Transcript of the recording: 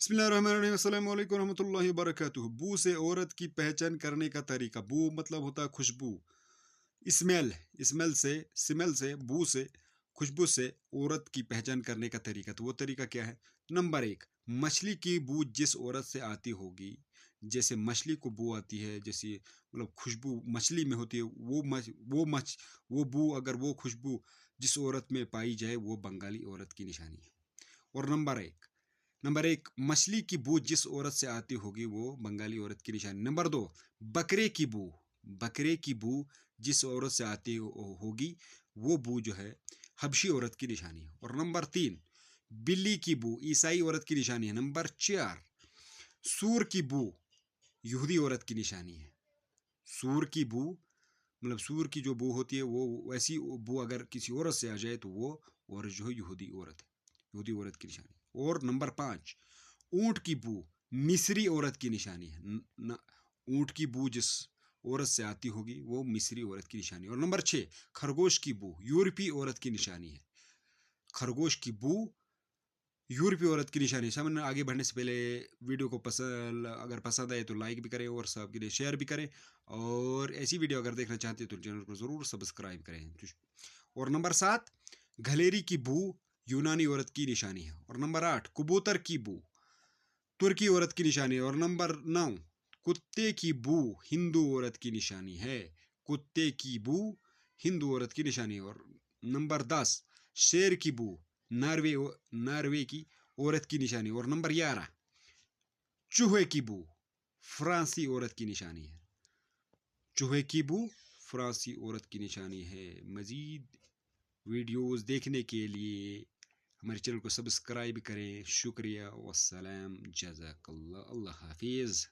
बिस्मिल्लाहिर्रहमानिर्रहीम, अस्सलामु अलैकुम रहमतुल्लाहि व बरकातुहू। बू से औरत की पहचान करने का तरीका। बू मतलब होता है खुशबू। स्मेल स्मेल से बू से खुशबू से औरत की पहचान करने का तरीका। तो वो तरीका क्या है? नंबर एक, मछली की बू जिस औरत से आती होगी, जैसे मछली को बू आती है, जैसे मतलब खुशबू मछली में होती है, वो बू, अगर वो खुशबू जिस औरत में पाई जाए वो बंगाली औरत की निशानी है। और नंबर एक, मछली की बू जिस औरत से आती होगी वो बंगाली औरत की निशानी। नंबर दो, बकरे की बू। बकरे की बू जिस औरत से आती होगी वो बू जो है हबशी औरत की निशानी है। और नंबर तीन, बिल्ली की बू ईसाई औरत की निशानी है। नंबर चार, सूर की बू यहूदी औरत की निशानी है। सूर की बू मतलब सूर की जो बू होती है वो वैसी बू अगर किसी औरत से आ जाए तो वो औरत जो है यहूदी औरत है, यहूदी औरत की निशानी। और नंबर पांच, ऊंट की बू मिस्री औरत की निशानी है। ऊंट की बू जिस औरत से आती होगी वो मिस्री औरत की निशानी। और नंबर छह, खरगोश की बू यूरोपीय औरत की निशानी है। खरगोश की बू यूरोपीय औरत की निशानी। सामने आगे बढ़ने से पहले वीडियो को अगर पसंद आए तो लाइक भी करें और सबके लिए शेयर भी करें। और ऐसी वीडियो अगर देखना चाहते हैं तो चैनल को जरूर सब्सक्राइब करें। और नंबर सात, घलेरी की बू यूनानी औरत की निशानी है। और नंबर आठ, कबूतर की बू तुर्की औरत की निशानी है। और नंबर नौ, कुत्ते की बू हिंदू औरत की निशानी है। कुत्ते की बू हिंदू औरत की निशानी है। और नंबर दस, शेर की बू नॉर्वे नॉर्वे की औरत की निशानी। और नंबर 11, चूहे की बू फ्रांसी औरत की निशानी है। चूहे की बू फ्रांसी औरत की निशानी है। मजीद वीडियोस देखने के लिए हमारे चैनल को सब्सक्राइब करें। शुक्रिया, वस्सलाम, जज़ाकल्लाह, अल्लाह हाफिज़।